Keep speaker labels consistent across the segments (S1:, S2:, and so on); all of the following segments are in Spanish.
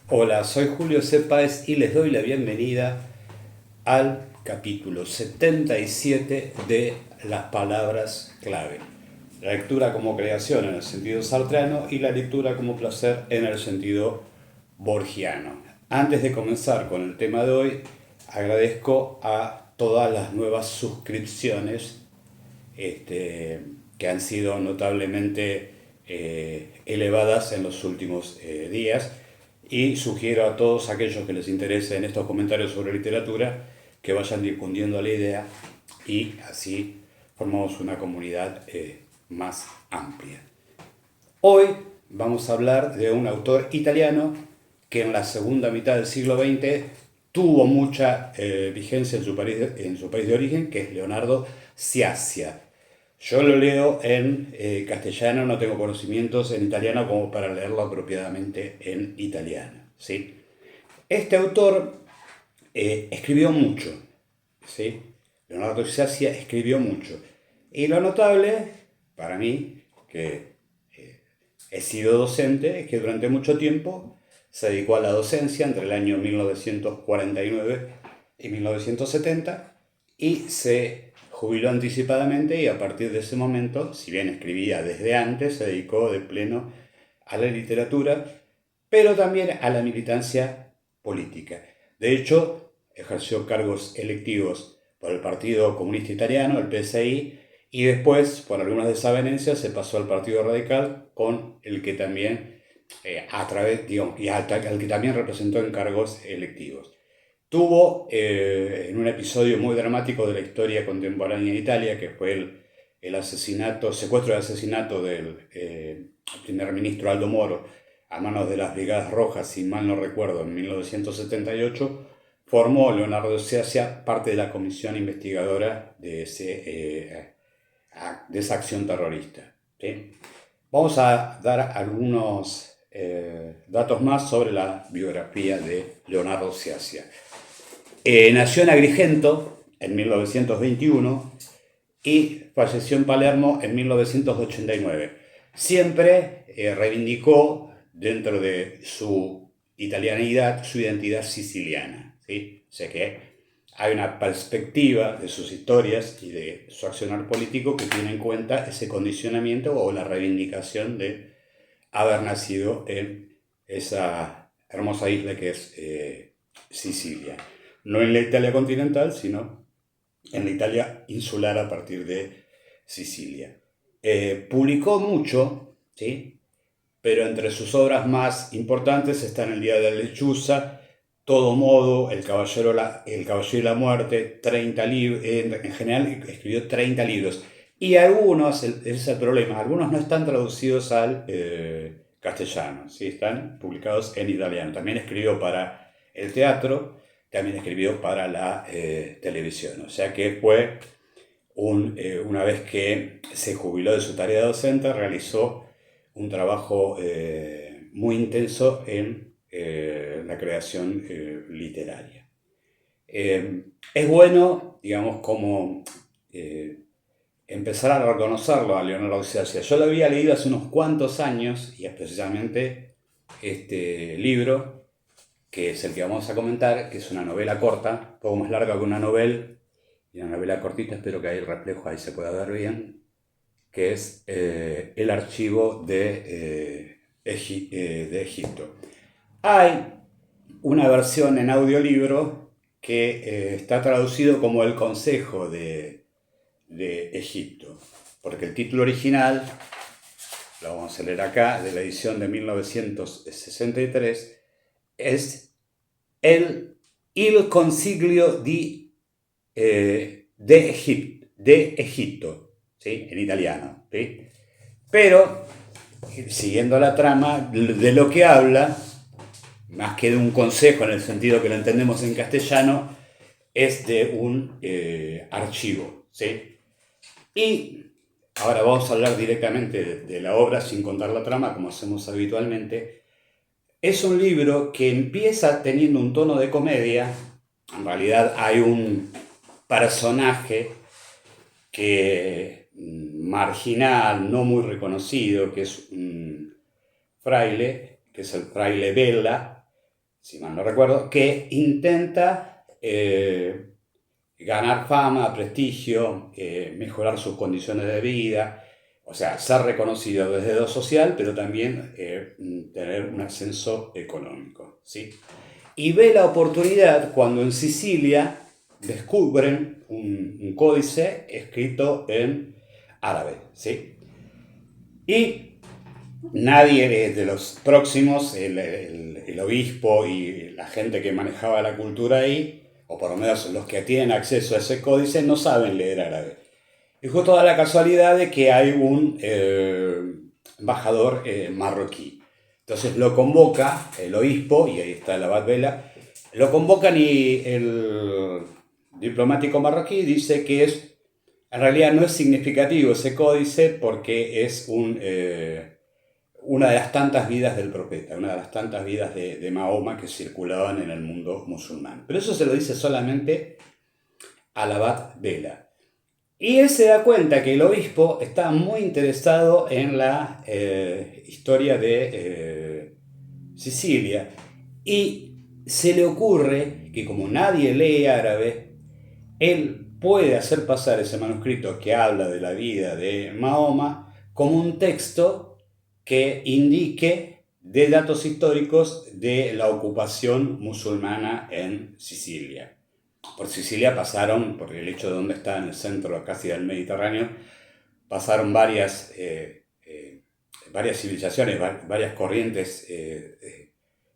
S1: Hola, soy Julio C. Páez y les doy la bienvenida al capítulo 77 de Las palabras clave. La lectura como creación en el sentido sartreano y la lectura como placer en el sentido borgiano. Antes de comenzar con el tema de hoy, agradezco a todas las nuevas suscripciones que han sido notablemente elevadas en los últimos días, y sugiero a todos aquellos que les interesen estos comentarios sobre literatura que vayan difundiendo la idea y así formamos una comunidad más amplia. Hoy vamos a hablar de un autor italiano que en la segunda mitad del siglo XX tuvo mucha vigencia en su país de origen, que es Leonardo Sciascia. Yo lo leo en castellano, no tengo conocimientos en italiano como para leerlo apropiadamente en italiano, ¿sí? Este autor escribió mucho, ¿sí? Leonardo Sciascia escribió mucho. Y lo notable, para mí, que he sido docente, es que durante mucho tiempo se dedicó a la docencia entre el año 1949 y 1970 y se jubiló anticipadamente, y a partir de ese momento, si bien escribía desde antes, se dedicó de pleno a la literatura, pero también a la militancia política. De hecho, ejerció cargos electivos por el Partido Comunista Italiano, el PSI, y después, por algunas desavenencias, se pasó al Partido Radical, con el que también, a través, digamos, y al que también representó en cargos electivos. Tuvo, en un episodio muy dramático de la historia contemporánea en Italia, que fue el asesinato, secuestro y asesinato del primer ministro Aldo Moro a manos de las Brigadas Rojas, si mal no recuerdo, en 1978, formó Leonardo Sciascia parte de la comisión investigadora de esa acción terrorista, ¿sí? Vamos a dar algunos datos más sobre la biografía de Leonardo Sciascia. Nació en Agrigento en 1921 y falleció en Palermo en 1989. Siempre reivindicó dentro de su italianidad su identidad siciliana, ¿sí? O sea que hay una perspectiva de sus historias y de su accionar político que tiene en cuenta ese condicionamiento o la reivindicación de haber nacido en esa hermosa isla que es Sicilia. No en la Italia continental, sino en la Italia insular a partir de Sicilia. Publicó mucho, ¿sí? Pero entre sus obras más importantes están El Día de la Lechuza, Todo Modo, el Caballero y la Muerte, 30 libros. En general escribió 30 libros. Y algunos, ese es el problema, algunos no están traducidos al castellano, ¿sí? Están publicados en italiano. También escribió para el teatro, también escribió para la televisión. O sea que fue una vez que se jubiló de su tarea docente, realizó un trabajo muy intenso en la creación literaria. Es bueno, digamos, como empezar a reconocerlo a Leonardo Sciascia. Yo lo había leído hace unos cuantos años, y es precisamente este libro, que es el que vamos a comentar, que es una novela corta, un poco más larga que una novela, y una novela cortita, espero que ahí el reflejo ahí se pueda ver bien, que es El archivo de Egipto. Hay una versión en audiolibro que está traducido como El Consejo de Egipto, porque el título original, lo vamos a leer acá, de la edición de 1963, es Il Consiglio de Egipto, ¿sí? En italiano, ¿sí? Pero, siguiendo la trama, de lo que habla, más que de un consejo en el sentido que lo entendemos en castellano, es de un archivo, ¿sí? Y ahora vamos a hablar directamente de la obra sin contar la trama, como hacemos habitualmente. Es un libro que empieza teniendo un tono de comedia. En realidad hay un personaje que marginal, no muy reconocido, que es un fraile, que es el fraile Bella, si mal no recuerdo, que intenta ganar fama, prestigio, mejorar sus condiciones de vida, o sea, ser reconocido desde lo social, pero también tener un ascenso económico, ¿sí? Y ve la oportunidad cuando en Sicilia descubren un códice escrito en árabe, ¿sí? Y nadie de los próximos, el obispo y la gente que manejaba la cultura ahí, o por lo menos los que tienen acceso a ese códice, no saben leer árabe. Y justo da la casualidad de que hay un embajador marroquí. Entonces lo convoca el obispo, y ahí está el abad Vela, lo convocan y el diplomático marroquí dice que en realidad no es significativo ese códice porque es una de las tantas vidas del profeta, una de las tantas vidas de Mahoma que circulaban en el mundo musulmán. Pero eso se lo dice solamente al abad Vela. Y él se da cuenta que el obispo está muy interesado en la historia de Sicilia y se le ocurre que como nadie lee árabe, él puede hacer pasar ese manuscrito que habla de la vida de Mahoma como un texto que indique de datos históricos de la ocupación musulmana en Sicilia. Por Sicilia pasaron, por el hecho de donde está en el centro casi del Mediterráneo, pasaron varias civilizaciones, varias corrientes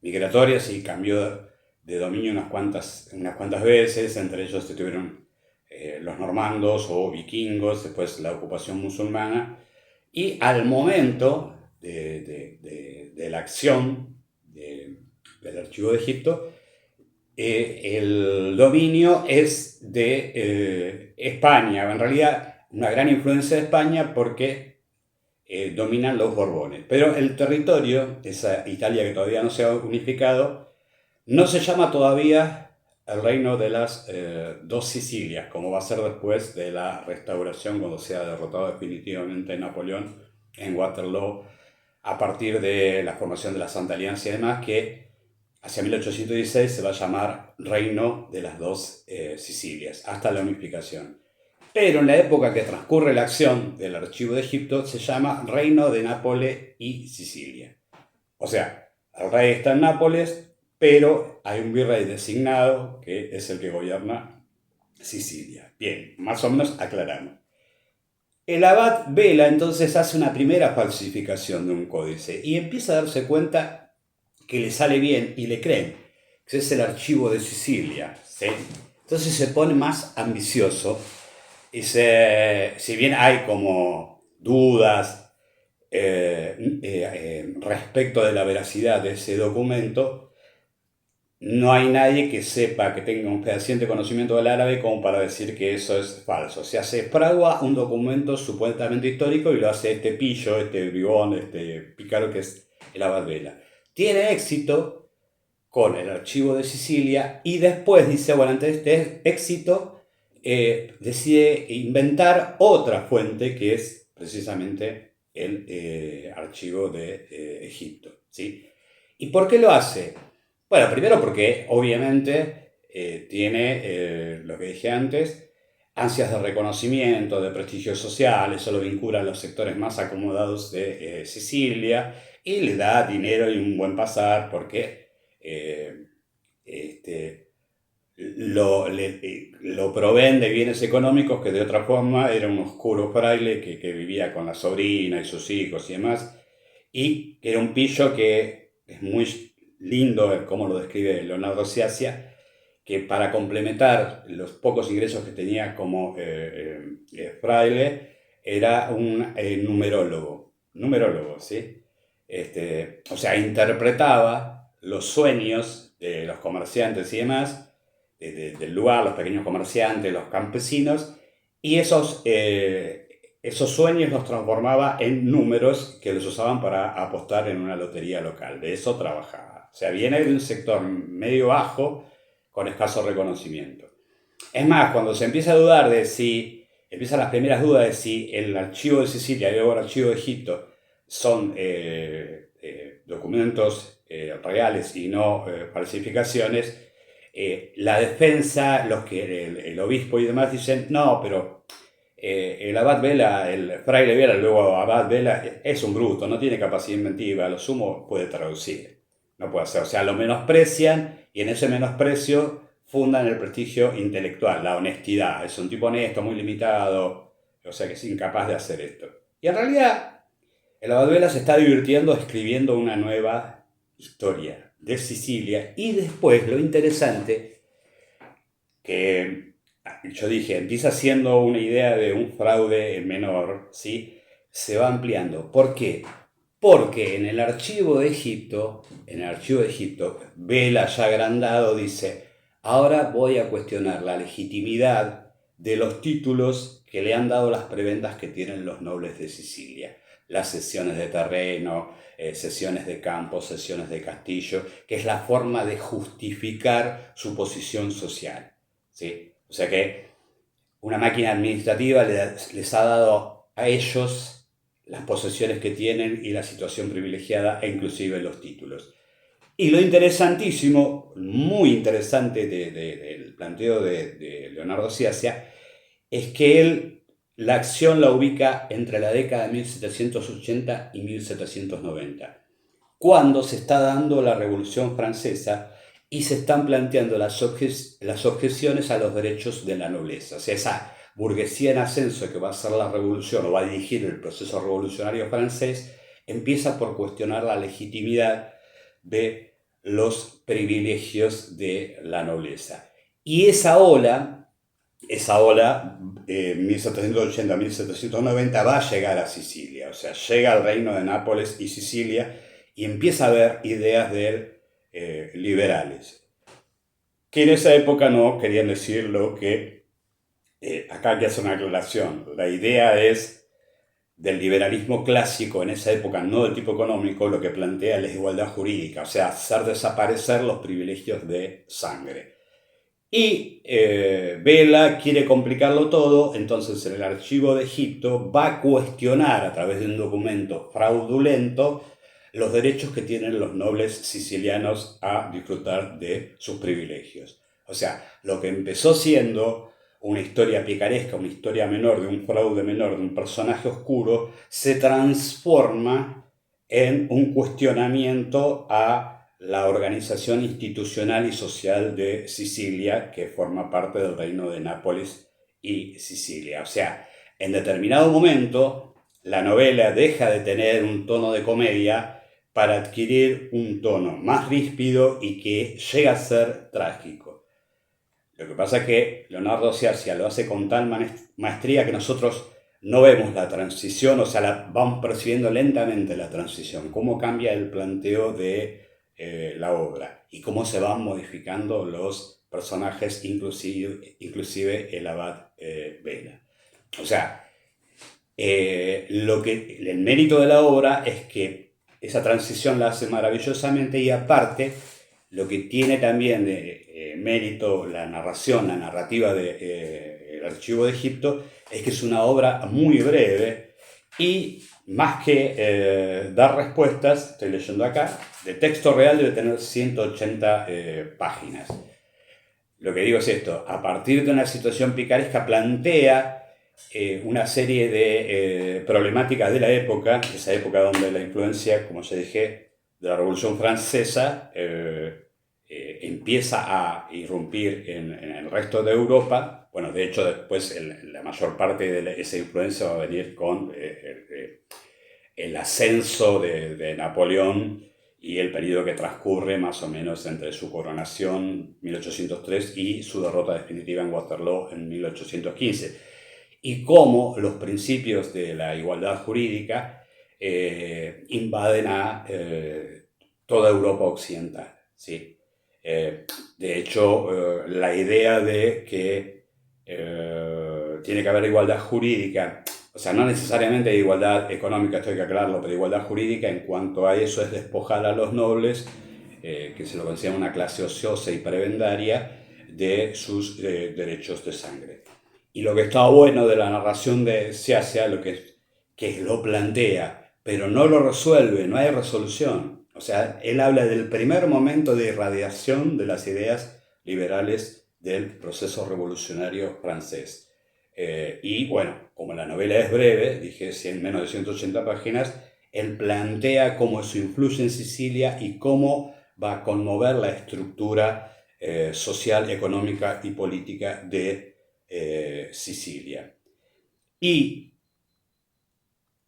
S1: migratorias y cambió de dominio unas cuantas veces, entre ellos se tuvieron los normandos o vikingos, después la ocupación musulmana, y al momento de la acción del Archivo de Egipto, el dominio es de España, en realidad una gran influencia de España porque dominan los Borbones. Pero el territorio, esa Italia que todavía no se ha unificado, no se llama todavía el reino de las dos Sicilias, como va a ser después de la restauración cuando sea derrotado definitivamente Napoleón en Waterloo, a partir de la formación de la Santa Alianza y demás, que hacia 1816 se va a llamar Reino de las dos Sicilias, hasta la unificación. Pero en la época que transcurre la acción del Archivo de Egipto se llama Reino de Nápoles y Sicilia. O sea, el rey está en Nápoles, pero hay un virrey designado que es el que gobierna Sicilia. Bien, más o menos aclaramos. El abad Vela entonces hace una primera falsificación de un códice y empieza a darse cuenta que le sale bien y le creen, que es el Archivo de Sicilia, ¿sí? Entonces se pone más ambicioso y si bien hay como dudas respecto de la veracidad de ese documento, no hay nadie que sepa, que tenga un fehaciente conocimiento del árabe como para decir que eso es falso. Se hace fragua un documento supuestamente histórico y lo hace este pillo, este bribón, este pícaro que es el abad Vela. Tiene éxito con el Archivo de Sicilia y después dice, bueno, ante este éxito decide inventar otra fuente que es precisamente el Archivo de Egipto, ¿sí? ¿Y por qué lo hace? Bueno, primero porque obviamente tiene, lo que dije antes, ansias de reconocimiento, de prestigio social, eso lo vincula a los sectores más acomodados de Sicilia y le da dinero y un buen pasar porque lo proveen de bienes económicos que de otra forma era un oscuro fraile que vivía con la sobrina y sus hijos y demás, y que era un pillo que es muy lindo ver cómo lo describe Leonardo Sciascia, que para complementar los pocos ingresos que tenía como fraile, era un numerólogo, ¿sí? O sea, interpretaba los sueños de los comerciantes y demás, del lugar, los pequeños comerciantes, los campesinos, y esos sueños los transformaba en números que los usaban para apostar en una lotería local. De eso trabajaba. O sea, viene de un sector medio bajo con escaso reconocimiento. Es más, cuando se empieza a dudar de si, empiezan las primeras dudas de si el Archivo de Sicilia y luego el Archivo de Egipto son documentos reales y no falsificaciones, la defensa, el obispo y demás dicen, no, pero el abad Vela, el fraile Vela, luego abad Vela, es un bruto, no tiene capacidad inventiva, a lo sumo puede traducir, no puede hacer, o sea, lo menosprecian y en ese menosprecio fundan el prestigio intelectual, la honestidad, es un tipo honesto, muy limitado, o sea que es incapaz de hacer esto. Y en realidad, el abad Vela se está divirtiendo escribiendo una nueva historia de Sicilia y después lo interesante que yo dije, empieza siendo una idea de un fraude menor, ¿sí? Se va ampliando. ¿Por qué? Porque en el archivo de Egipto, Vela ya agrandado dice, ahora voy a cuestionar la legitimidad de los títulos que le han dado las prebendas que tienen los nobles de Sicilia. Las cesiones de terreno, cesiones de campo, cesiones de castillo, que es la forma de justificar su posición social, ¿sí? O sea que una máquina administrativa les ha dado a ellos las posesiones que tienen y la situación privilegiada e inclusive los títulos. Y lo interesantísimo, muy interesante del planteo de Leonardo Sciascia, es que él la acción la ubica entre la década de 1780 y 1790, cuando se está dando la Revolución Francesa y se están planteando las objeciones a los derechos de la nobleza. O sea, esa burguesía en ascenso que va a hacer la revolución o va a dirigir el proceso revolucionario francés, empieza por cuestionar la legitimidad de los privilegios de la nobleza. Y esa ola 1780-1790, va a llegar a Sicilia, o sea, llega al reino de Nápoles y Sicilia y empieza a haber ideas de liberales, que en esa época no querían decir lo que acá hay que hacer una aclaración. La idea es del liberalismo clásico en esa época, no del tipo económico, lo que plantea la igualdad jurídica, o sea, hacer desaparecer los privilegios de sangre. Y Vela quiere complicarlo todo, entonces en el archivo de Egipto va a cuestionar a través de un documento fraudulento los derechos que tienen los nobles sicilianos a disfrutar de sus privilegios. O sea, lo que empezó siendo una historia picaresca, una historia menor, de un fraude menor, de un personaje oscuro, se transforma en un cuestionamiento a la organización institucional y social de Sicilia, que forma parte del reino de Nápoles y Sicilia. O sea, en determinado momento, la novela deja de tener un tono de comedia para adquirir un tono más ríspido y que llega a ser trágico. Lo que pasa es que Leonardo Sciascia lo hace con tal maestría que nosotros no vemos la transición, o sea, vamos percibiendo lentamente la transición, cómo cambia el planteo de la obra y cómo se van modificando los personajes, inclusive el abad Vela. O sea, el mérito de la obra es que esa transición la hace maravillosamente y aparte lo que tiene también de mérito la narración, la narrativa del Archivo de Egipto es que es una obra muy breve y más que dar respuestas, estoy leyendo acá, de texto real debe tener 180 páginas. Lo que digo es esto, a partir de una situación picaresca plantea una serie de problemáticas de la época, esa época donde la influencia, como ya dije, de la Revolución Francesa empieza a irrumpir en el resto de Europa. Bueno, de hecho después la mayor parte de esa influencia va a venir con el ascenso de Napoleón y el periodo que transcurre más o menos entre su coronación 1803 y su derrota definitiva en Waterloo en 1815. Y cómo los principios de la igualdad jurídica invaden a toda Europa occidental, ¿sí? De hecho, la idea de que tiene que haber igualdad jurídica, o sea, no necesariamente de igualdad económica, esto hay que aclararlo, pero igualdad jurídica en cuanto a eso es despojar a los nobles, que se lo considera una clase ociosa y prebendaria, de sus derechos de sangre. Y lo que está bueno de la narración de Sciascia, que lo plantea, pero no lo resuelve, no hay resolución. O sea, él habla del primer momento de irradiación de las ideas liberales del proceso revolucionario francés. Y bueno, como la novela es breve, dije menos de 180 páginas, él plantea cómo eso influye en Sicilia y cómo va a conmover la estructura social, económica y política de Sicilia. Y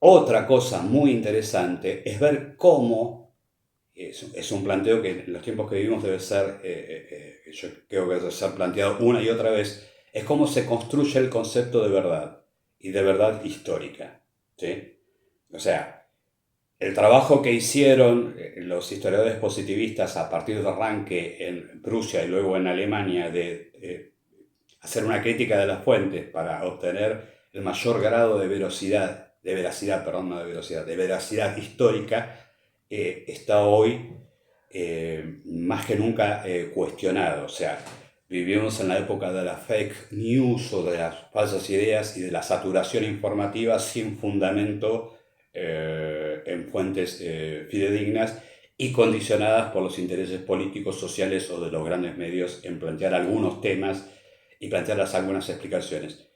S1: otra cosa muy interesante es ver cómo, es un planteo que en los tiempos que vivimos debe ser, yo creo que debe ser planteado una y otra vez, es cómo se construye el concepto de verdad y de verdad histórica. ¿Sí? O sea, el trabajo que hicieron los historiadores positivistas a partir del arranque en Prusia y luego en Alemania de hacer una crítica de las fuentes para obtener el mayor grado de veracidad histórica, está hoy más que nunca cuestionado. O sea, vivimos en la época de las fake news o de las falsas ideas y de la saturación informativa sin fundamento en fuentes fidedignas y condicionadas por los intereses políticos, sociales o de los grandes medios en plantear algunos temas y plantearlas algunas explicaciones.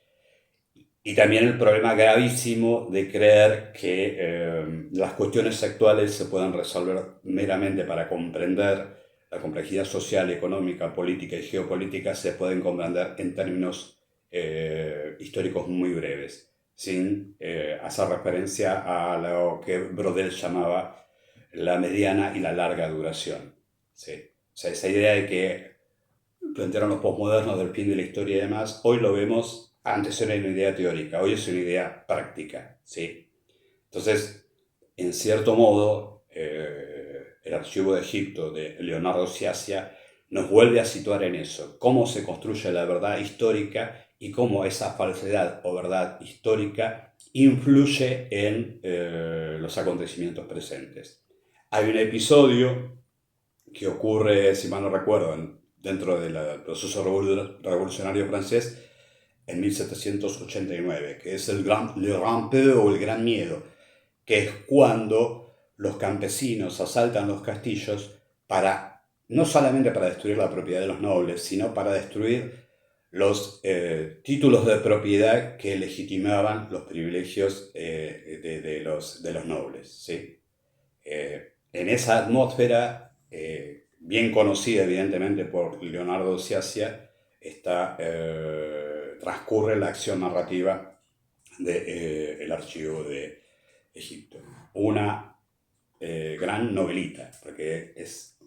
S1: Y también el problema gravísimo de creer que las cuestiones actuales se puedan resolver meramente para comprender la complejidad social, económica, política y geopolítica, se pueden comprender en términos históricos muy breves, sin hacer referencia a lo que Brodel llamaba la mediana y la larga duración. ¿Sí? O sea, esa idea de que plantearon los posmodernos del fin de la historia y demás, hoy lo vemos, antes era una idea teórica, hoy es una idea práctica, ¿sí? Entonces, en cierto modo, el Archivo de Egipto de Leonardo Sciascia nos vuelve a situar en eso, cómo se construye la verdad histórica y cómo esa falsedad o verdad histórica influye en los acontecimientos presentes. Hay un episodio que ocurre, si mal no recuerdo, dentro del proceso revolucionario francés en 1789, que es le Grand Peu o el Gran Miedo, que es cuando los campesinos asaltan los castillos no solamente para destruir la propiedad de los nobles, sino para destruir los títulos de propiedad que legitimaban los privilegios de los nobles. ¿Sí? En esa atmósfera, bien conocida evidentemente por Leonardo Sciascia, transcurre la acción narrativa del Archivo de Egipto. Una gran novelita, porque es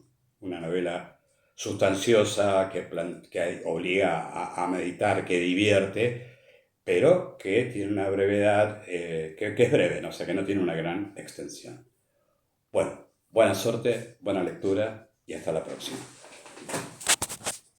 S1: una novela sustanciosa que obliga a meditar, que divierte, pero que tiene una brevedad, que es breve, ¿no? O sea, que no tiene una gran extensión. Bueno, buena suerte, buena lectura y hasta la próxima.